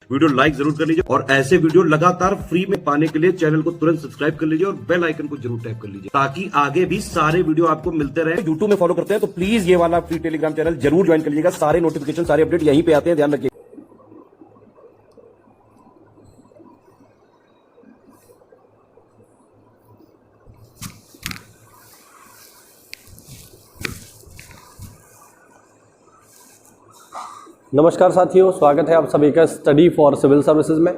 Video like जरूर कर लीजिए और ऐसे वीडियो लगातार फ्री में पाने के लिए चैनल को तुरंत सब्सक्राइब कर लीजिए और बेल आइकन को जरूर टैप कर लीजिए ताकि आगे भी सारे वीडियो आपको मिलते रहे। यूट्यूब में फॉलो करते हैं तो प्लीज ये वाला फ्री टेलीग्राम चैनल जरूर ज्वाइन कर लीजिएगा। सारे नोटिफिकेशन सारे अपडेट यहीं पे आते हैं, ध्यान रखिए। नमस्कार साथियों, स्वागत है आप सभी का स्टडी फॉर सिविल सर्विसेज में।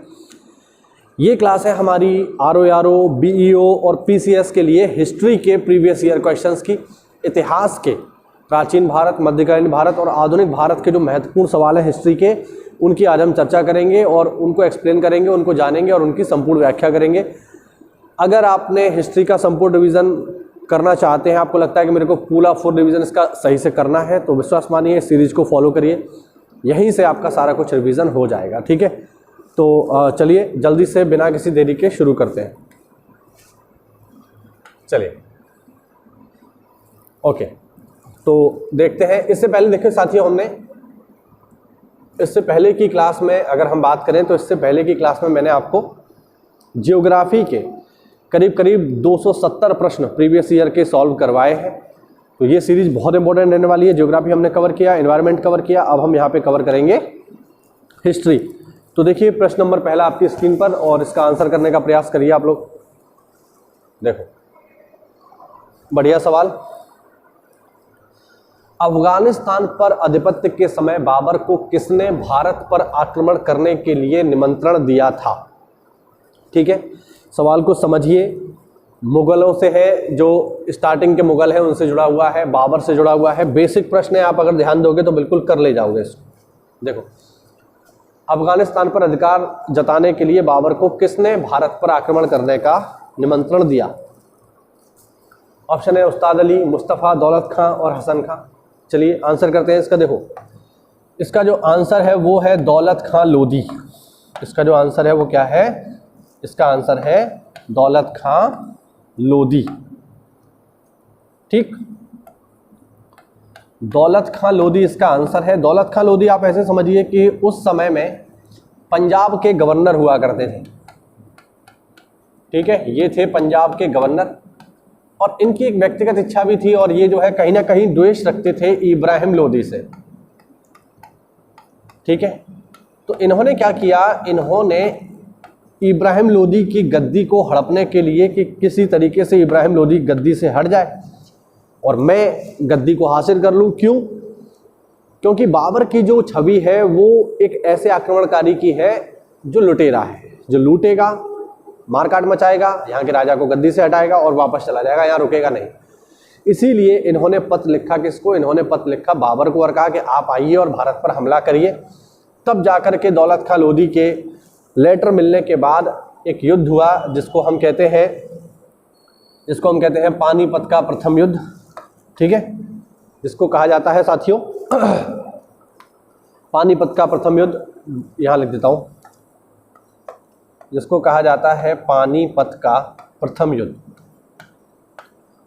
ये क्लास है हमारी RO, BEO और PCS के लिए हिस्ट्री के प्रीवियस ईयर क्वेश्चंस की। इतिहास के प्राचीन भारत, मध्यकालीन भारत और आधुनिक भारत के जो महत्वपूर्ण सवाल हैं हिस्ट्री के, उनकी आज हम चर्चा करेंगे और उनको एक्सप्लेन करेंगे, उनको जानेंगे और उनकी संपूर्ण व्याख्या करेंगे। अगर आपने हिस्ट्री का संपूर्ण रिवीजन करना चाहते हैं, आपको लगता है कि मेरे को पूरा फुल रिवीजन इसका सही से करना है, तो विश्वास मानिए इस सीरीज को फॉलो करिए, यहीं से आपका सारा कुछ रिवीजन हो जाएगा। ठीक है, तो चलिए जल्दी से बिना किसी देरी के शुरू करते हैं। चलिए ओके, तो देखते हैं। इससे पहले देखिए साथियों, हमने इससे पहले की क्लास में अगर हम बात करें तो इससे पहले की क्लास में मैंने आपको जियोग्राफी के करीब करीब 270 प्रश्न प्रीवियस ईयर के सॉल्व करवाए हैं। तो ये सीरीज बहुत इंपॉर्टेंट रहने वाली है। ज्योग्राफी हमने कवर किया, एनवायरनमेंट कवर किया, अब हम यहाँ पे कवर करेंगे हिस्ट्री। तो देखिए प्रश्न नंबर पहला आपकी स्क्रीन पर और इसका आंसर करने का प्रयास करिए आप लोग। देखो बढ़िया सवाल। अफगानिस्तान पर आधिपत्य के समय बाबर को किसने भारत पर आक्रमण करने के लिए निमंत्रण दिया था? ठीक है, सवाल को समझिए। मुगलों से है, जो स्टार्टिंग के मुगल हैं उनसे जुड़ा हुआ है, बाबर से जुड़ा हुआ है। बेसिक प्रश्न है, आप अगर ध्यान दोगे तो बिल्कुल कर ले जाओगे इसको। देखो, अफगानिस्तान पर अधिकार जताने के लिए बाबर को किसने भारत पर आक्रमण करने का निमंत्रण दिया? ऑप्शन है उस्ताद अली, मुस्तफ़ा, दौलत खां और हसन खां। चलिए आंसर करते हैं इसका। देखो इसका जो आंसर है वो है दौलत खां लोधी। इसका जो आंसर है वो क्या है? इसका आंसर है दौलत खां लोधी। ठीक, दौलत खां लोधी इसका आंसर है। दौलत खां लोधी आप ऐसे समझिए कि उस समय में पंजाब के गवर्नर हुआ करते थे। ठीक है, ये थे पंजाब के गवर्नर और इनकी एक व्यक्तिगत इच्छा भी थी और ये जो है कहीं ना कहीं द्वेष रखते थे इब्राहिम लोधी से। ठीक है, तो इन्होंने क्या किया, इन्होंने इब्राहिम लोधी की गद्दी को हड़पने के लिए कि किसी तरीके से इब्राहिम लोधी गद्दी से हट जाए और मैं गद्दी को हासिल कर लूं। क्यों? क्योंकि बाबर की जो छवि है वो एक ऐसे आक्रमणकारी की है जो लुटेरा है, जो लूटेगा, मारकाट मचाएगा, यहाँ के राजा को गद्दी से हटाएगा और वापस चला जाएगा, यहाँ रुकेगा नहीं। इसीलिए इन्होंने पत्र लिखा किसको? इन्होंने पत्र लिखा बाबर को और कहा कि आप आइए और भारत पर हमला करिए। तब जाकर के दौलत खां लोधी के लेटर मिलने के बाद एक युद्ध हुआ जिसको हम कहते हैं पानीपत का प्रथम युद्ध। ठीक है, जिसको कहा जाता है साथियों पानीपत का प्रथम युद्ध, यहाँ लिख देता हूँ, जिसको कहा जाता है पानीपत का प्रथम युद्ध।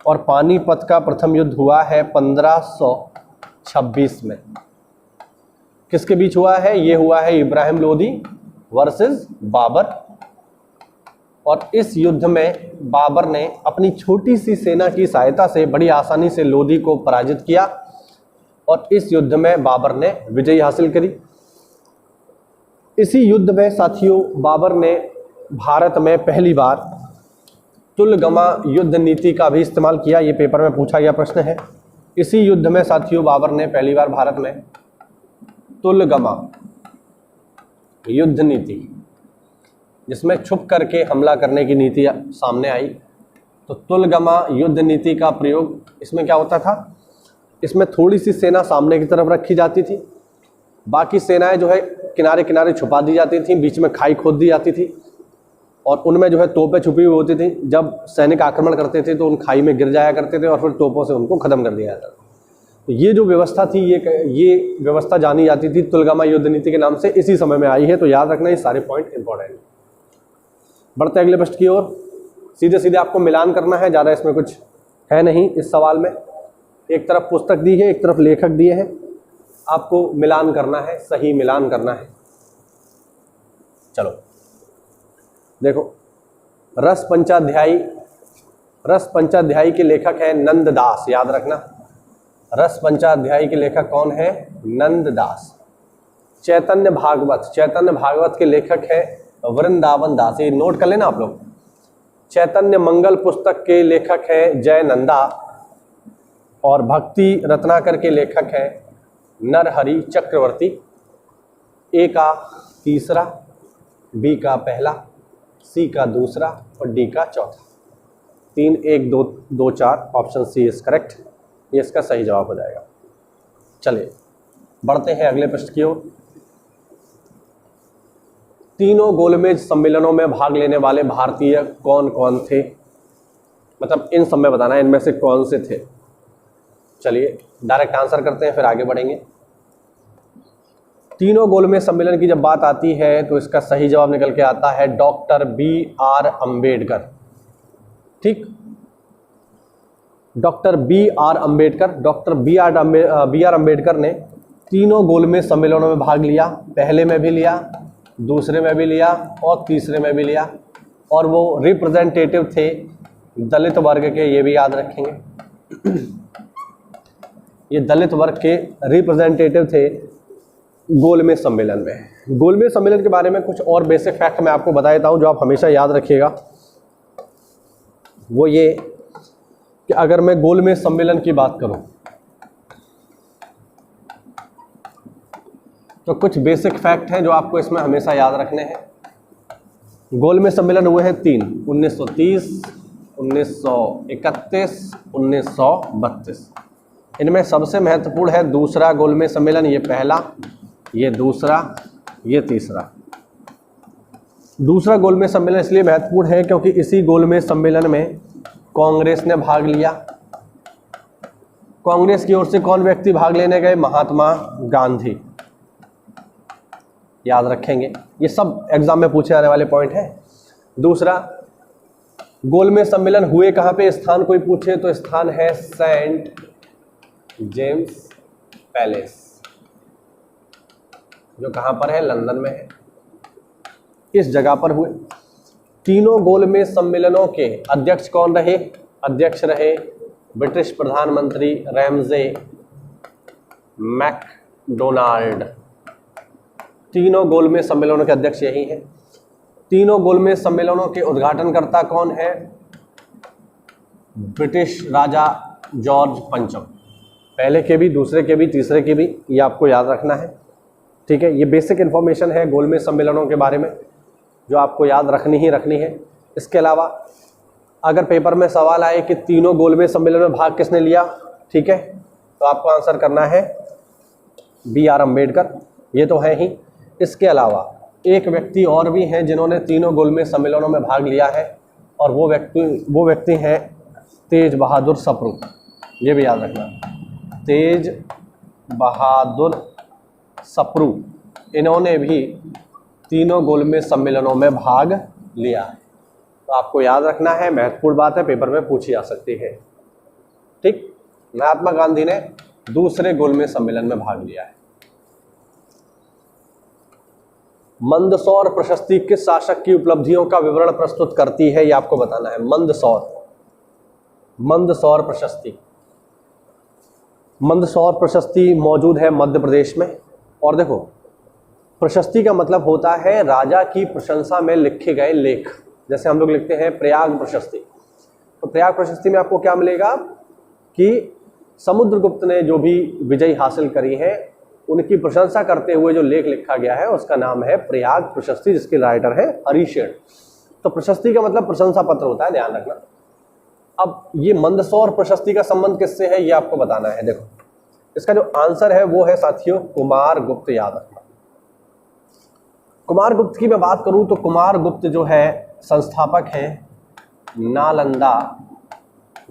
और पानीपत का प्रथम युद्ध हुआ है 1526 में। किसके बीच हुआ है? ये हुआ है इब्राहिम लोधी वर्सेस बाबर। और इस युद्ध में बाबर ने अपनी छोटी सी सेना की सहायता से बड़ी आसानी से लोधी को पराजित किया और इस युद्ध में बाबर ने विजय हासिल करी। इसी युद्ध में साथियों बाबर ने भारत में पहली बार तुलगमा युद्ध नीति का भी इस्तेमाल किया। ये पेपर में पूछा गया प्रश्न है। इसी युद्ध में साथियों बाबर ने पहली बार भारत में तुलगमा युद्ध नीति, जिसमें छुप करके हमला करने की नीति सामने आई, तो तुलगमा युद्ध नीति का प्रयोग इसमें क्या होता था? इसमें थोड़ी सी सेना सामने की तरफ रखी जाती थी, बाकी सेनाएं जो है किनारे किनारे छुपा दी जाती थी, बीच में खाई खोद दी जाती थी और उनमें जो है तोपें छुपी हुई होती थी। जब सैनिक आक्रमण करते थे तो उन खाई में गिर जाया करते थे और फिर तोपों से उनको खत्म कर दिया जाता था। तो ये जो व्यवस्था थी, ये व्यवस्था जानी जाती थी तुलगमा युद्ध नीति के नाम से, इसी समय में आई है। तो याद रखना ये सारे पॉइंट इंपॉर्टेंट है। बढ़ते अगले प्रश्न की ओर। सीधे सीधे आपको मिलान करना है, ज़्यादा इसमें कुछ है नहीं इस सवाल में। एक तरफ पुस्तक दी है, एक तरफ लेखक दिए हैं, आपको मिलान करना है, सही मिलान करना है। चलो देखो, रस पंचाध्यायी के लेखक है नंददास, याद रखना। रस पंचाध्यायी के लेखक कौन है? नंददास। चैतन्य भागवत के लेखक है वृंदावन दास, ये नोट कर लेना आप लोग। चैतन्य मंगल पुस्तक के लेखक है जयनंदा, और भक्ति रत्नाकर के लेखक है नरहरि चक्रवर्ती। ए का तीसरा, बी का पहला, सी का दूसरा और डी का चौथा। 3 1 2 2 4, ऑप्शन सी इज करेक्ट, ये इसका सही जवाब हो जाएगा। चलिए बढ़ते हैं अगले प्रश्न की ओर। तीनों गोलमेज सम्मेलनों में भाग लेने वाले भारतीय कौन कौन थे? मतलब इन सब में बताना है इनमें से कौन से थे। चलिए डायरेक्ट आंसर करते हैं, फिर आगे बढ़ेंगे। तीनों गोलमेज सम्मेलन की जब बात आती है तो इसका सही जवाब निकल के आता है डॉक्टर B.R. अम्बेडकर। ठीक, डॉक्टर B.R. अम्बेडकर ने तीनों गोलमेज सम्मेलनों में भाग लिया। पहले में भी लिया, दूसरे में भी लिया और तीसरे में भी लिया, और वो रिप्रेजेंटेटिव थे दलित वर्ग के, ये भी याद रखेंगे। ये दलित वर्ग के रिप्रेजेंटेटिव थे गोलमेज सम्मेलन में। गोलमेज सम्मेलन के बारे में कुछ और बेसिक फैक्ट मैं आपको बता देता हूं जो आप हमेशा याद रखिएगा। वो ये कि अगर मैं गोलमेज सम्मेलन की बात करूं तो कुछ बेसिक फैक्ट हैं जो आपको इसमें हमेशा याद रखने हैं। गोलमेज सम्मेलन हुए हैं 3, 1930, 1931, 1932। इनमें सबसे महत्वपूर्ण है दूसरा गोलमेज सम्मेलन, ये पहला, ये दूसरा, ये तीसरा। दूसरा गोलमेज सम्मेलन इसलिए महत्वपूर्ण है क्योंकि इसी गोलमेज सम्मेलन में कांग्रेस ने भाग लिया। कांग्रेस की ओर से कौन व्यक्ति भाग लेने गए? महात्मा गांधी, याद रखेंगे, ये सब एग्जाम में पूछे जाने वाले पॉइंट हैं। दूसरा, गोलमेज सम्मेलन हुए कहाँ पे? स्थान कोई पूछे तो स्थान है सेंट जेम्स पैलेस, जो कहां पर है? लंदन में है। इस जगह पर हुए। तीनों गोलमेज सम्मेलनों के अध्यक्ष कौन रहे? अध्यक्ष रहे ब्रिटिश प्रधानमंत्री रैमजे मैकडोनाल्ड। तीनों गोलमेज सम्मेलनों के अध्यक्ष यही हैं। तीनों गोलमेज सम्मेलनों के उद्घाटनकर्ता कौन है? ब्रिटिश राजा जॉर्ज पंचम। पहले के भी, दूसरे के भी, तीसरे के भी, ये आपको याद रखना है। ठीक है, ये बेसिक इन्फॉर्मेशन है गोलमेज सम्मेलनों के बारे में जो आपको याद रखनी है। इसके अलावा अगर पेपर में सवाल आए कि तीनों गोलमेज सम्मेलन में भाग किसने लिया, ठीक है, तो आपको आंसर करना है B.R. अम्बेडकर, ये तो है ही। इसके अलावा एक व्यक्ति और भी हैं जिन्होंने तीनों गोलमेज सम्मेलनों में भाग लिया है, और वो व्यक्ति हैं तेज बहादुर सप्रू, ये भी याद रखना, तेज बहादुर सप्रू। इन्होंने भी तीनों गोलमेज सम्मेलनों में भाग लिया है, तो आपको याद रखना है, महत्वपूर्ण बात है, पेपर में पूछी जा सकती है। ठीक, महात्मा गांधी ने दूसरे गोलमेज सम्मेलन में भाग लिया है। मंदसौर प्रशस्ति किस शासक की उपलब्धियों का विवरण प्रस्तुत करती है, ये आपको बताना है। मंदसौर प्रशस्ति मौजूद है मध्य प्रदेश में। और देखो, प्रशस्ति का मतलब होता है राजा की प्रशंसा में लिखे गए लेख। जैसे हम लोग लिखते हैं प्रयाग प्रशस्ति, तो प्रयाग प्रशस्ति में आपको क्या मिलेगा कि समुद्रगुप्त ने जो भी विजय हासिल करी है उनकी प्रशंसा करते हुए जो लेख लिखा गया है उसका नाम है प्रयाग प्रशस्ति, जिसके राइटर है हरिशेन। तो प्रशस्ति का मतलब प्रशंसा पत्र होता है, ध्यान रखना। अब ये मंदसौर प्रशस्ति का संबंध किससे है ये आपको बताना है। देखो, इसका जो आंसर है वो है साथियों कुमार गुप्त, याद रखना। कुमार गुप्त की मैं बात करूं तो कुमार गुप्त जो है संस्थापक हैं नालंदा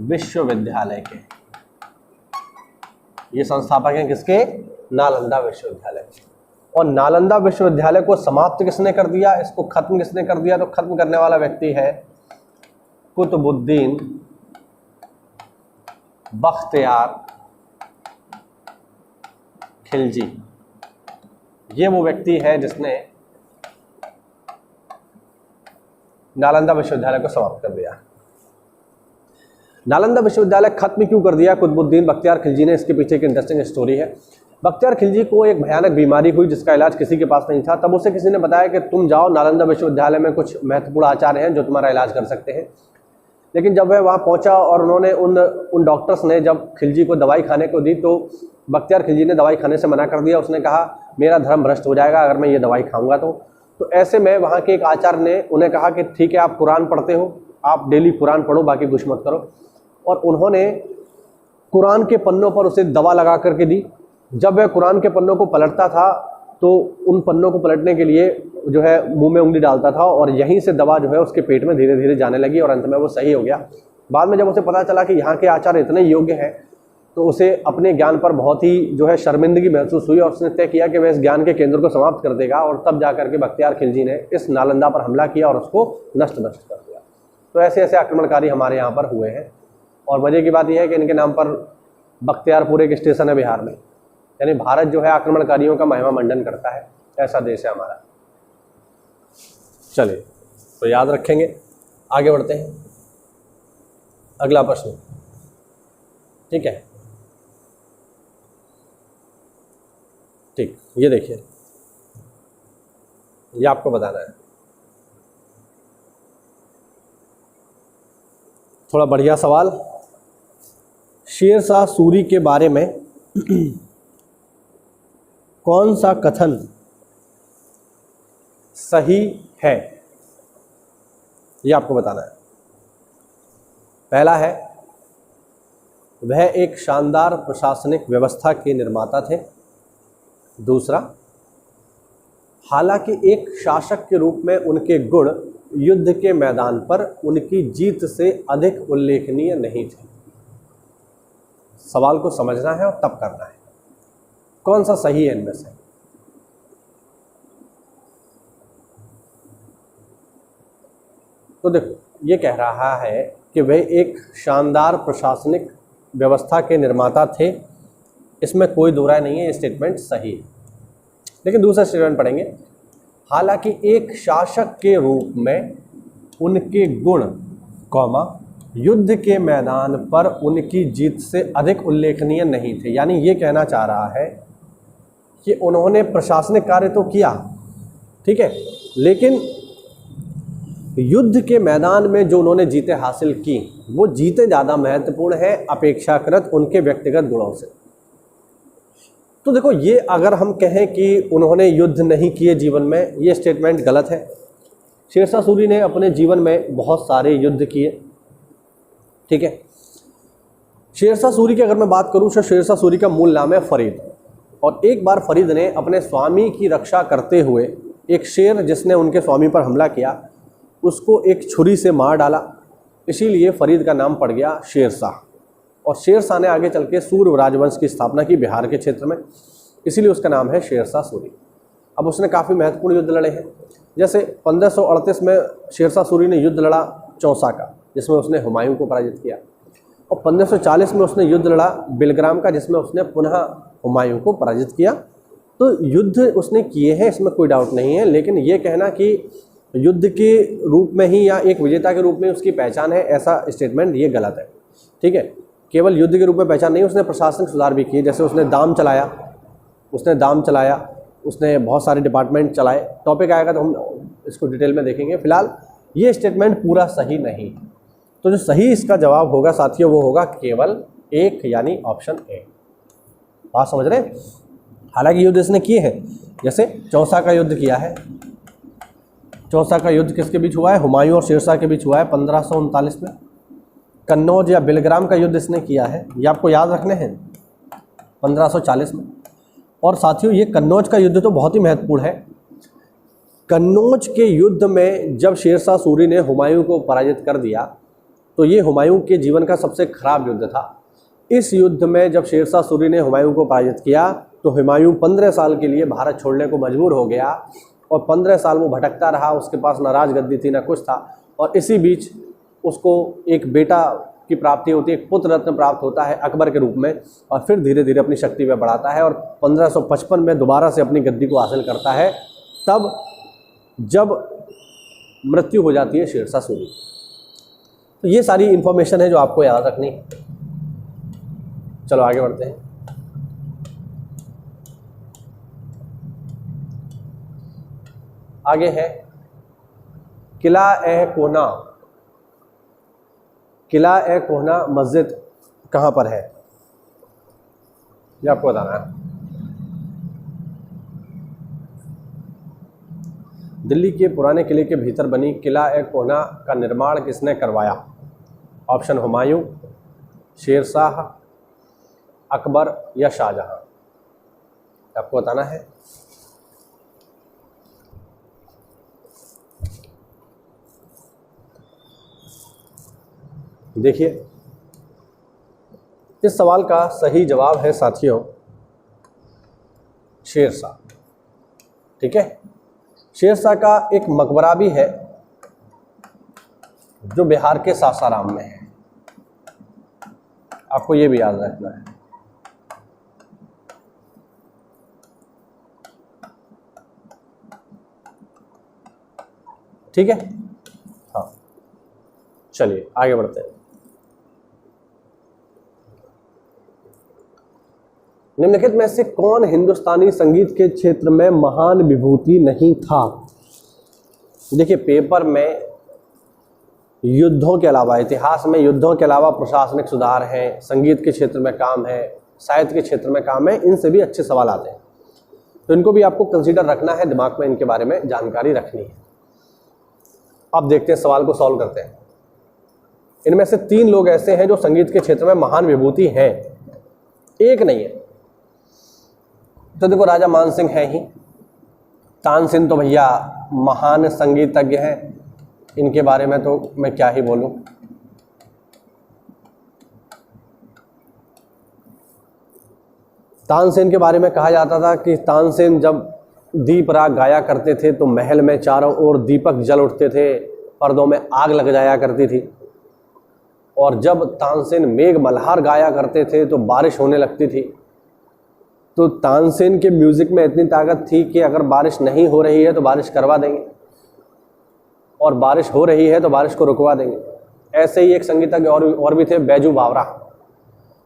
विश्वविद्यालय के। ये संस्थापक हैं किसके? नालंदा विश्वविद्यालय। और नालंदा विश्वविद्यालय को समाप्त किसने कर दिया, इसको खत्म किसने कर दिया? तो खत्म करने वाला व्यक्ति है कुतुबुद्दीन बख्तियार खिलजी। ये वो व्यक्ति है जिसने नालंदा विश्वविद्यालय को समाप्त कर दिया। नालंदा विश्वविद्यालय खत्म क्यों कर दिया कुतुबुद्दीन बख्तियार खिलजी ने, इसके पीछे एक इंटरेस्टिंग स्टोरी है। बख्तियार खिलजी को एक भयानक बीमारी हुई जिसका इलाज किसी के पास नहीं था। तब उसे किसी ने बताया कि तुम जाओ नालंदा विश्वविद्यालय में कुछ महत्वपूर्ण आचार्य हैं जो तुम्हारा इलाज कर सकते हैं। लेकिन जब वह वहाँ पहुँचा और उन्होंने उन डॉक्टर्स ने जब खिलजी को दवाई खाने को दी तो बख्तियार खिलजी ने दवाई खाने से मना कर दिया। उसने कहा मेरा धर्म भ्रष्ट हो जाएगा अगर मैं ये दवाई खाऊंगा तो ऐसे में वहाँ के एक आचार्य ने उन्हें कहा कि ठीक है आप कुरान पढ़ते हो, आप डेली कुरान पढ़ो, बाकी कुछ मत करो। और उन्होंने कुरान के पन्नों पर उसे दवा लगा करके दी। जब वह कुरान के पन्नों को पलटता था तो उन पन्नों को पलटने के लिए जो है मुंह में उंगली डालता था और यहीं से दवा जो है उसके पेट में धीरे धीरे जाने लगी और अंत में वो सही हो गया। बाद में जब उसे पता चला कि यहाँ के आचार्य इतने योग्य हैं तो उसे अपने ज्ञान पर बहुत ही जो है शर्मिंदगी महसूस हुई और उसने तय किया कि वह इस ज्ञान के केंद्र को समाप्त कर देगा। और तब जाकर के बख्तियार खिलजी ने इस नालंदा पर हमला किया और उसको नष्ट कर दिया। तो ऐसे ऐसे आक्रमणकारी हमारे यहाँ पर हुए हैं। और मज़े की बात यह है कि इनके नाम पर बख्तियारपुर एक स्टेशन है बिहार में। यानी भारत जो है आक्रमणकारियों का महिमा मंडन करता है, ऐसा देश है हमारा। चलिए तो याद रखेंगे, आगे बढ़ते हैं। अगला प्रश्न, ठीक है, ठीक, ये देखिए, ये आपको बताना है। थोड़ा बढ़िया सवाल। शेर शाह सूरी के बारे में कौन सा कथन सही है, ये आपको बताना है। पहला है वह एक शानदार प्रशासनिक व्यवस्था के निर्माता थे। दूसरा, हालांकि एक शासक के रूप में उनके गुण युद्ध के मैदान पर उनकी जीत से अधिक उल्लेखनीय नहीं थे। सवाल को समझना है और तब करना है। कौन सा सही है इनमें से? तो देखो, ये कह रहा है कि वह एक शानदार प्रशासनिक व्यवस्था के निर्माता थे, इसमें कोई दो राय नहीं है, ये स्टेटमेंट सही है। लेकिन दूसरा स्टेटमेंट पढ़ेंगे, हालांकि एक शासक के रूप में उनके गुण कौमा युद्ध के मैदान पर उनकी जीत से अधिक उल्लेखनीय नहीं थे। यानी ये कहना चाह रहा है कि उन्होंने प्रशासनिक कार्य तो किया, ठीक है, लेकिन युद्ध के मैदान में जो उन्होंने जीतें हासिल की वो जीतें ज़्यादा महत्वपूर्ण है अपेक्षाकृत उनके व्यक्तिगत गुणों से। तो देखो, ये अगर हम कहें कि उन्होंने युद्ध नहीं किए जीवन में, ये स्टेटमेंट गलत है। शेरशाह सूरी ने अपने जीवन में बहुत सारे युद्ध किए, ठीक है। शेरशाह सूरी की अगर मैं बात करूँ तो शेरशाह सूरी का मूल नाम है फरीद। और एक बार फरीद ने अपने स्वामी की रक्षा करते हुए एक शेर जिसने उनके स्वामी पर हमला किया उसको एक छुरी से मार डाला, इसीलिए फरीद का नाम पड़ गया शेरशाह। और शेरशाह ने आगे चल के सूर्य राजवंश की स्थापना की बिहार के क्षेत्र में, इसीलिए उसका नाम है शेरशाह सूरी। अब उसने काफ़ी महत्वपूर्ण युद्ध लड़े हैं। जैसे 1538 में शेरशाह सूरी ने युद्ध लड़ा चौसा का, जिसमें उसने हुमायूं को पराजित किया। और 1540 में उसने युद्ध लड़ा बिलग्राम का, जिसमें उसने पुनः हुमायूं को पराजित किया। तो युद्ध उसने किए हैं, इसमें कोई डाउट नहीं है। लेकिन ये कहना कि युद्ध के रूप में ही या एक विजेता के रूप में उसकी पहचान है, ऐसा स्टेटमेंट ये गलत है, ठीक है। केवल युद्ध के रूप में पहचान नहीं, उसने प्रशासनिक सुधार भी किए। जैसे उसने दाम चलाया, उसने बहुत सारे डिपार्टमेंट चलाए। टॉपिक आएगा तो हम इसको डिटेल में देखेंगे। फिलहाल ये स्टेटमेंट पूरा सही नहीं। तो जो सही इसका जवाब होगा साथियों वो होगा केवल एक, यानी ऑप्शन ए। बात समझ रहे हैं? हालांकि युद्ध इसने किए हैं, जैसे चौसा का युद्ध किया है। चौसा का युद्ध किसके बीच हुआ है? हुमायूं और शेरशाह के बीच हुआ है 1539 में। कन्नौज या बिलग्राम का युद्ध इसने किया है, ये आपको याद रखने हैं, 1540 में। और साथियों ये कन्नौज का युद्ध तो बहुत ही महत्वपूर्ण है। कन्नौज के युद्ध में जब शेरशाह सूरी ने हुमायूं को पराजित कर दिया तो ये हुमायूं के जीवन का सबसे खराब युद्ध था। इस युद्ध में जब शेरशाह सूरी ने हुमायूं को पराजित किया तो हुमायूं 15 साल के लिए भारत छोड़ने को मजबूर हो गया और 15 साल वो भटकता रहा। उसके पास ना राजगद्दी थी ना कुछ था। और इसी बीच उसको एक बेटा की प्राप्ति होती है, एक पुत्र रत्न प्राप्त होता है अकबर के रूप में, और फिर धीरे धीरे अपनी शक्ति में बढ़ाता है और 1555 में दोबारा से अपनी गद्दी को हासिल करता है। तब जब मृत्यु हो जाती है शेरशाह सूरी। तो ये सारी इंफॉर्मेशन है जो आपको याद रखनी है। चलो आगे बढ़ते हैं। आगे है किला ए कोना। किला ए कोना मस्जिद कहाँ पर है, ये आपको बताना है। दिल्ली के पुराने किले के भीतर बनी किला ए कोना का निर्माण किसने करवाया? ऑप्शन हुमायूं, शेरशाह, अकबर या शाहजहां। आपको बताना है। देखिए, इस सवाल का सही जवाब है साथियों शेरशाह। ठीक है, शेरशाह का एक मकबरा भी है जो बिहार के सासाराम में है, आपको ये भी याद रखना है। ठीक है, हाँ चलिए आगे बढ़ते हैं। निम्नलिखित में से कौन हिंदुस्तानी संगीत के क्षेत्र में महान विभूति नहीं था? देखिए, पेपर में युद्धों के अलावा, इतिहास में युद्धों के अलावा प्रशासनिक सुधार है, संगीत के क्षेत्र में काम है, साहित्य के क्षेत्र में काम है, इनसे भी अच्छे सवाल आते हैं। तो इनको भी आपको कंसीडर रखना है, दिमाग में इनके बारे में जानकारी रखनी है। अब देखते हैं, सवाल को सॉल्व करते हैं। इनमें से 3 लोग ऐसे हैं जो संगीत के क्षेत्र में महान विभूति हैं, एक नहीं है। तो देखो, राजा मानसिंह है ही, तानसेन तो भैया महान संगीतज्ञ हैं, इनके बारे में तो मैं क्या ही बोलूं। तानसेन के बारे में कहा जाता था कि तानसेन जब दीप राग गाया करते थे तो महल में चारों ओर दीपक जल उठते थे, पर्दों में आग लग जाया करती थी, और जब तानसेन मेघ मल्हार गाया करते थे तो बारिश होने लगती थी। तो तानसेन के म्यूज़िक में इतनी ताकत थी कि अगर बारिश नहीं हो रही है तो बारिश करवा देंगे, और बारिश हो रही है तो बारिश को रुकवा देंगे। ऐसे ही एक संगीतज्ञ और भी थे, बैजू बावरा।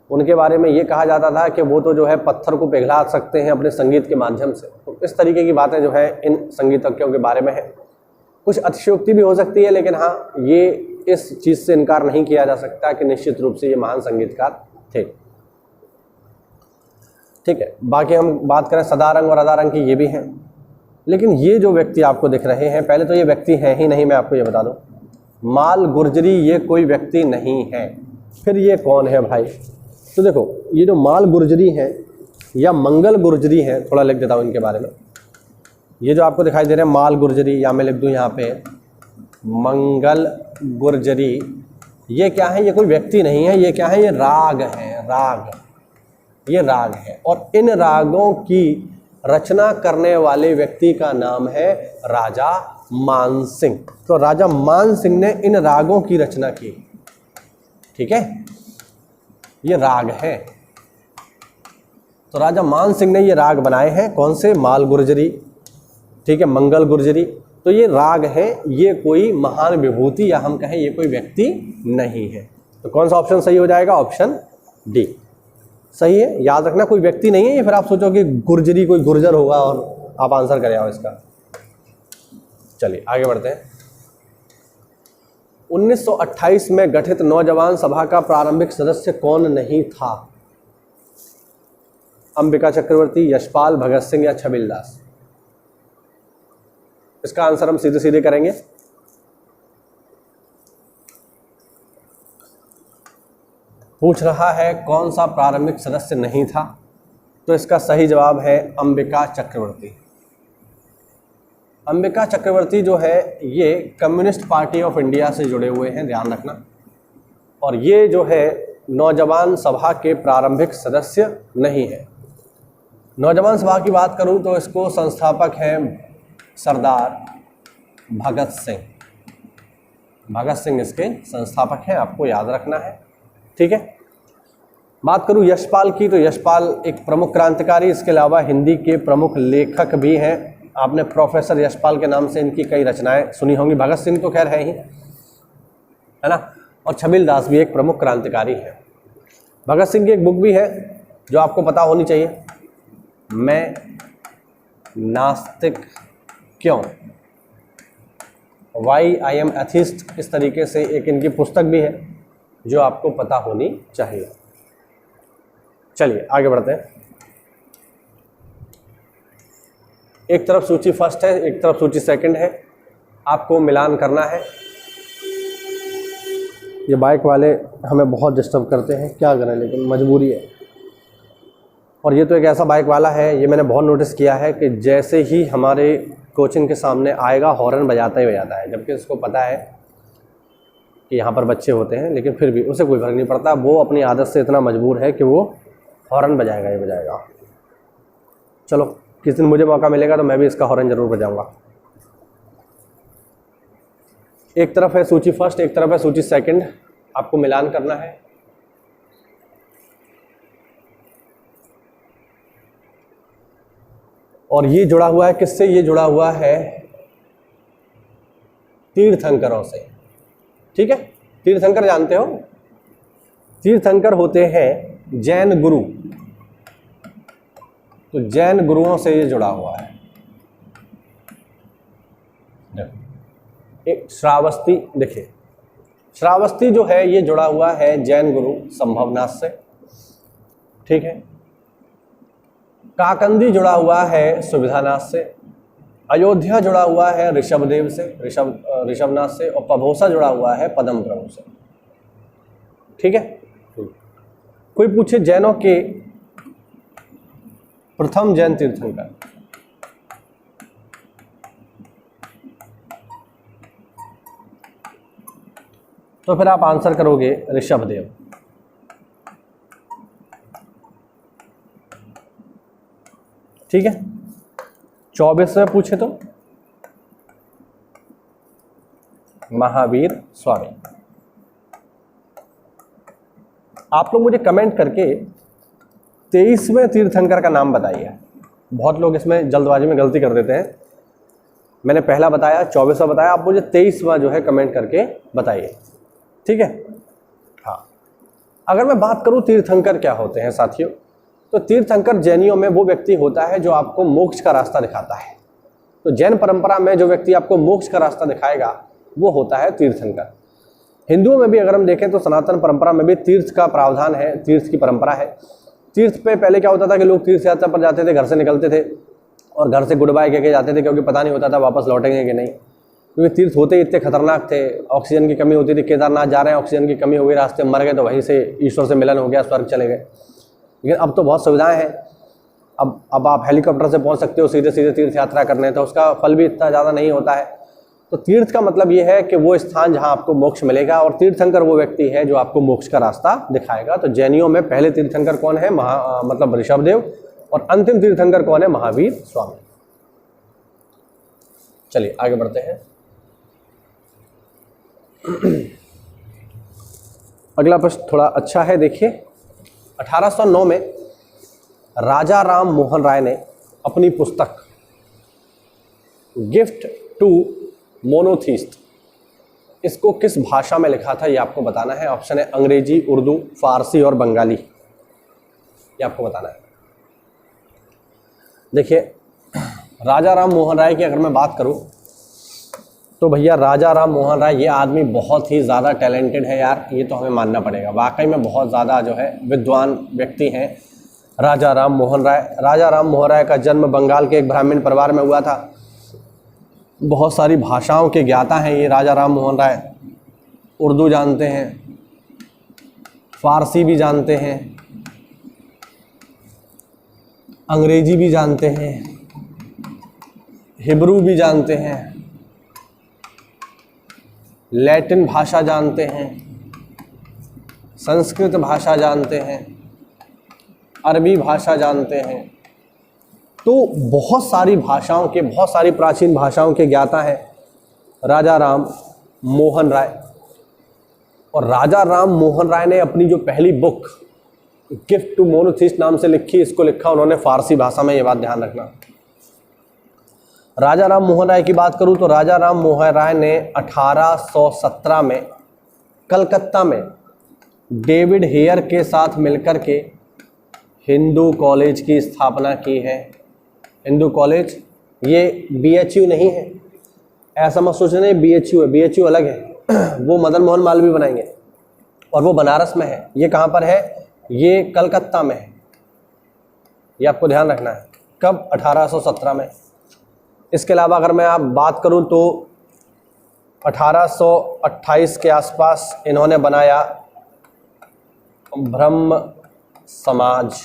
उनके बारे में ये कहा जाता था कि वो तो जो है पत्थर को पिघला सकते हैं अपने संगीत के माध्यम से। तो इस तरीके की बातें जो है इन संगीतज्ञों के बारे में है। कुछ अतिशयोक्ति भी हो सकती है, लेकिन हाँ, ये इस चीज़ से इनकार नहीं किया जा सकता कि निश्चित रूप से ये महान संगीतकार थे। ठीक है, बाकी हम बात करें सदारंग और अदारंग की, ये भी हैं। लेकिन ये जो व्यक्ति आपको दिख रहे हैं, पहले तो ये व्यक्ति हैं ही नहीं, मैं आपको ये बता दूं। माल गुर्जरी ये कोई व्यक्ति नहीं है। फिर ये कौन है भाई? तो देखो, ये जो माल गुर्जरी हैं या मंगल गुर्जरी हैं, थोड़ा लिख देता हूँ इनके बारे में। ये जो आपको दिखाई दे रहे हैं माल गुर्जरी, या मैं लिख दूँ यहाँ पे मंगल गुर्जरी, ये क्या है? ये कोई व्यक्ति नहीं है, ये क्या है? ये राग है, राग। ये राग है, और इन रागों की रचना करने वाले व्यक्ति का नाम है राजा मानसिंह। तो राजा मानसिंह ने इन रागों की रचना की। ठीक है, ये राग है। तो राजा मानसिंह ने ये राग बनाए हैं, कौन से? माल गुर्जरी, ठीक है, मंगल गुर्जरी। तो ये राग है, ये कोई महान विभूति या हम कहें ये कोई व्यक्ति नहीं है। तो कौन सा ऑप्शन सही हो जाएगा? ऑप्शन डी सही है। याद रखना, कोई व्यक्ति नहीं है ये। फिर आप सोचो कि गुर्जरी कोई गुर्जर होगा और आप आंसर करें आओ इसका। चलिए आगे बढ़ते हैं। 1928 में गठित नौजवान सभा का प्रारंभिक सदस्य कौन नहीं था? अंबिका चक्रवर्ती, यशपाल, भगत सिंह या छबिलदास? इसका आंसर हम सीधे सीधे करेंगे। पूछ रहा है कौन सा प्रारंभिक सदस्य नहीं था, तो इसका सही जवाब है अंबिका चक्रवर्ती। अंबिका चक्रवर्ती जो है ये कम्युनिस्ट पार्टी ऑफ इंडिया से जुड़े हुए हैं, ध्यान रखना। और ये जो है नौजवान सभा के प्रारंभिक सदस्य नहीं है। नौजवान सभा की बात करूं तो इसको संस्थापक हैं सरदार भगत सिंह। भगत सिंह इसके संस्थापक हैं, आपको याद रखना है। ठीक है, बात करूं यशपाल की, तो यशपाल एक प्रमुख क्रांतिकारी, इसके अलावा हिंदी के प्रमुख लेखक भी हैं। आपने प्रोफेसर यशपाल के नाम से इनकी कई रचनाएं सुनी होंगी। भगत सिंह तो खैर है ही, है ना, और छबील दास भी एक प्रमुख क्रांतिकारी है। भगत सिंह की एक बुक भी है जो आपको पता होनी चाहिए, मैं नास्तिक क्यों, वाई आई एम एथिस्ट, इस तरीके से एक इनकी पुस्तक भी है जो आपको पता होनी चाहिए। चलिए आगे बढ़ते हैं। एक तरफ सूची फर्स्ट है, एक तरफ सूची सेकंड है, आपको मिलान करना है। ये बाइक वाले हमें बहुत डिस्टर्ब करते हैं, क्या करें, लेकिन मजबूरी है। और ये तो एक ऐसा बाइक वाला है, ये मैंने बहुत नोटिस किया है कि जैसे ही हमारे कोचिंग के सामने आएगा हॉर्न बजाता ही बजाता है, जबकि उसको पता है कि यहाँ पर बच्चे होते हैं, लेकिन फिर भी उसे कोई फर्क नहीं पड़ता। वो अपनी आदत से इतना मजबूर है कि वो हॉर्न बजाएगा ही बजाएगा। चलो किस दिन मुझे मौका मिलेगा तो मैं भी इसका हॉर्न जरूर बजाऊंगा। एक तरफ है सूची फर्स्ट, एक तरफ है सूची सेकंड, आपको मिलान करना है। और ये जुड़ा हुआ है किससे, ये जुड़ा हुआ है तीर्थंकरों से। ठीक है, तीर्थंकर जानते हो, तीर्थंकर होते हैं जैन गुरु, तो जैन गुरुओं से ये जुड़ा हुआ है। एक श्रावस्ती, देखिए श्रावस्ती जो है ये जुड़ा हुआ है जैन गुरु संभवनाथ से। ठीक है, काकंदी जुड़ा हुआ है सुविधानाथ से, अयोध्या जुड़ा हुआ है ऋषभदेव से, ऋषभनाथ से, और पभोसा जुड़ा हुआ है पद्म प्रभु से। ठीक है, कोई पूछे जैनों के प्रथम जैन तीर्थंकर, तो फिर आप आंसर करोगे ऋषभदेव। ठीक है, 24वें पूछे तो महावीर स्वामी। आप लोग मुझे कमेंट करके 23वें तीर्थंकर का नाम बताइए। बहुत लोग इसमें जल्दबाजी में गलती कर देते हैं। मैंने पहला बताया, 24वां बताया, आप मुझे 23वां जो है कमेंट करके बताइए। ठीक है, हाँ। अगर मैं बात करूं तीर्थंकर क्या होते हैं साथियों, तो तीर्थंकर जैनियों में वो व्यक्ति होता है जो आपको मोक्ष का रास्ता दिखाता है। तो जैन परंपरा में जो व्यक्ति आपको मोक्ष का रास्ता दिखाएगा वो होता है तीर्थंकर। हिंदुओं में भी अगर हम देखें तो सनातन परंपरा में भी तीर्थ का प्रावधान है, तीर्थ की परंपरा है। तीर्थ पे पहले क्या होता था कि लोग तीर्थ यात्रा पर जाते थे, घर से निकलते थे और घर से गुड बाय कह के जाते थे, क्योंकि पता नहीं होता था वापस लौटेंगे कि नहीं, क्योंकि तीर्थ होते ही इतने खतरनाक थे। ऑक्सीजन की कमी होती थी, केदारनाथ जा रहे हैं, ऑक्सीजन की कमी हो गई, रास्ते में मर गए तो वहीं से ईश्वर से मिलन हो गया, स्वर्ग चले गए। लेकिन अब तो बहुत सुविधाएं हैं, अब आप हेलीकॉप्टर से पहुंच सकते हो सीधे सीधे तीर्थ यात्रा करने, तो उसका फल भी इतना ज़्यादा नहीं होता है। तो तीर्थ का मतलब ये है कि वो स्थान जहां आपको मोक्ष मिलेगा, और तीर्थंकर वो व्यक्ति है जो आपको मोक्ष का रास्ता दिखाएगा। तो जैनियों में पहले तीर्थंकर कौन है, मतलब ऋषभदेव, और अंतिम तीर्थंकर कौन है, महावीर स्वामी। चलिए आगे बढ़ते हैं। अगला प्रश्न थोड़ा अच्छा है, देखिए 1809 में राजा राम मोहन राय ने अपनी पुस्तक गिफ्ट टू मोनोथीस्ट, इसको किस भाषा में लिखा था ये आपको बताना है। ऑप्शन है अंग्रेजी, उर्दू, फारसी और बंगाली, ये आपको बताना है। देखिए राजा राम मोहन राय की अगर मैं बात करूं तो भैया राजा राम मोहन राय ये आदमी बहुत ही ज़्यादा टैलेंटेड है यार, ये तो हमें मानना पड़ेगा। वाकई में बहुत ज़्यादा जो है विद्वान व्यक्ति हैं राजा राम मोहन राय। राजा राम मोहन राय का जन्म बंगाल के एक ब्राह्मण परिवार में हुआ था। बहुत सारी भाषाओं के ज्ञाता हैं ये राजा राम मोहन राय। उर्दू जानते हैं, फारसी भी जानते हैं, अंग्रेजी भी जानते हैं, हिब्रू भी जानते हैं, लैटिन भाषा जानते हैं, संस्कृत भाषा जानते हैं, अरबी भाषा जानते हैं। तो बहुत सारी भाषाओं के, बहुत सारी प्राचीन भाषाओं के ज्ञाता हैं राजा राम मोहन राय। और राजा राम मोहन राय ने अपनी जो पहली बुक गिफ्ट टू मोनोथीस्ट नाम से लिखी, इसको लिखा उन्होंने फारसी भाषा में, ये बात ध्यान रखना। राजा राम मोहन राय की बात करूं तो राजा राम मोहन राय ने 1817 में कलकत्ता में डेविड हेयर के साथ मिलकर के हिंदू कॉलेज की स्थापना की है। हिंदू कॉलेज, ये BHU नहीं है, ऐसा मत सोचना BHU है, BHU अलग है वो मदन मोहन मालवीय बनाएंगे और वो बनारस में है। ये कहाँ पर है? ये कलकत्ता में है, ये आपको ध्यान रखना है। कब? 1817 में। इसके अलावा अगर मैं आप बात करूं तो 1828 के आसपास इन्होंने बनाया ब्रह्म समाज,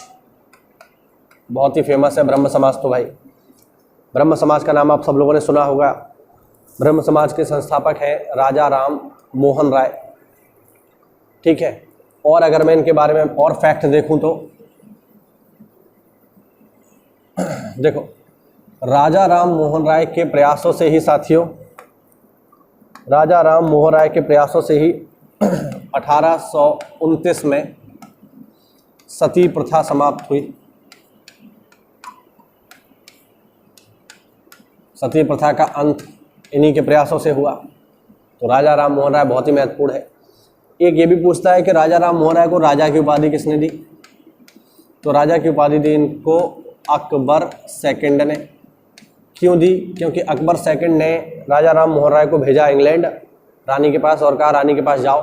बहुत ही फेमस है ब्रह्म समाज। तो भाई ब्रह्म समाज का नाम आप सब लोगों ने सुना होगा। ब्रह्म समाज के संस्थापक हैं राजा राम मोहन राय, ठीक है। और अगर मैं इनके बारे में और फैक्ट देखूं तो देखो, राजा राम मोहन राय के प्रयासों से ही साथियों, राजा राम मोहन राय के प्रयासों से ही 1829 में सती प्रथा समाप्त हुई। सती प्रथा का अंत इन्हीं के प्रयासों से हुआ। तो राजा राम मोहन राय बहुत ही महत्वपूर्ण है। एक ये भी पूछता है कि राजा राम मोहन राय को राजा की उपाधि किसने दी? तो राजा की उपाधि दी इनको अकबर सेकंड ने। क्यों दी? क्योंकि अकबर सेकंड ने राजा राम मोहन राय को भेजा इंग्लैंड रानी के पास और कहा रानी के पास जाओ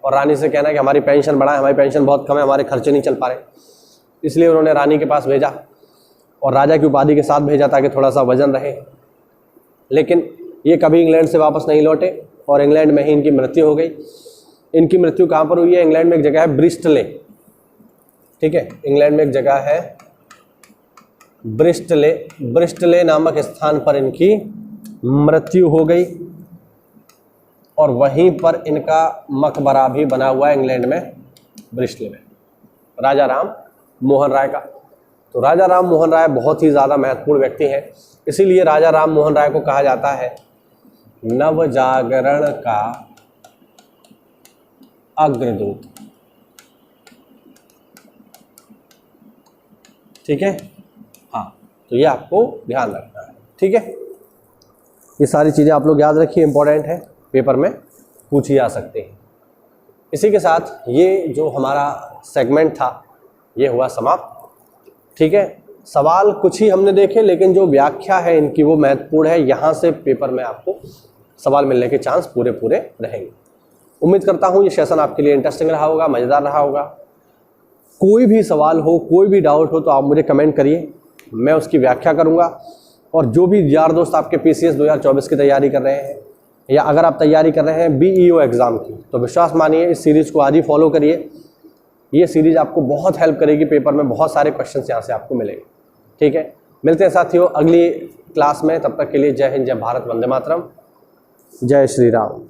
और रानी से कहना कि हमारी पेंशन बढ़ाएं, हमारी पेंशन बहुत कम है, हमारे खर्चे नहीं चल पा रहे। इसलिए उन्होंने रानी के पास भेजा और राजा की उपाधि के साथ भेजा ताकि थोड़ा सा वजन रहे। लेकिन ये कभी इंग्लैंड से वापस नहीं लौटे और इंग्लैंड में ही इनकी मृत्यु हो गई। इनकी मृत्यु कहाँ पर हुई है? इंग्लैंड में एक जगह है ब्रिस्टले, ठीक है। इंग्लैंड में एक जगह है ब्रिस्टले, ब्रिस्टले नामक स्थान पर इनकी मृत्यु हो गई और वहीं पर इनका मकबरा भी बना हुआ है इंग्लैंड में, ब्रिस्टले में, राजा राम मोहन राय का। तो राजा राम मोहन राय बहुत ही ज़्यादा महत्वपूर्ण व्यक्ति हैं, इसीलिए राजा राम मोहन राय को कहा जाता है नव जागरण का अग्रदूत, ठीक है। हाँ, तो ये आपको ध्यान रखना है, ठीक है। ये सारी चीज़ें आप लोग याद रखिए, इंपॉर्टेंट है, पेपर में पूछी जा सकती है। इसी के साथ ये जो हमारा सेगमेंट था ये हुआ समाप्त, ठीक है। सवाल कुछ ही हमने देखे, लेकिन जो व्याख्या है इनकी वो महत्वपूर्ण है। यहाँ से पेपर में आपको सवाल मिलने के चांस पूरे रहेंगे। उम्मीद करता हूँ ये सेशन आपके लिए इंटरेस्टिंग रहा होगा, मज़ेदार रहा होगा। कोई भी सवाल हो, कोई भी डाउट हो तो आप मुझे कमेंट करिए, मैं उसकी व्याख्या करूँगा। और जो भी यार दोस्त आपके PCS 2024 की तैयारी कर रहे हैं या अगर आप तैयारी कर रहे हैं BEO एग्ज़ाम की, तो विश्वास मानिए इस सीरीज़ को आज ही फॉलो करिए। ये सीरीज़ आपको बहुत हेल्प करेगी, पेपर में बहुत सारे क्वेश्चंस यहाँ से आपको मिलेंगे, ठीक है। मिलते हैं साथियों अगली क्लास में, तब तक के लिए जय हिंद, जय भारत, वंदे मातरम, जय श्री राम।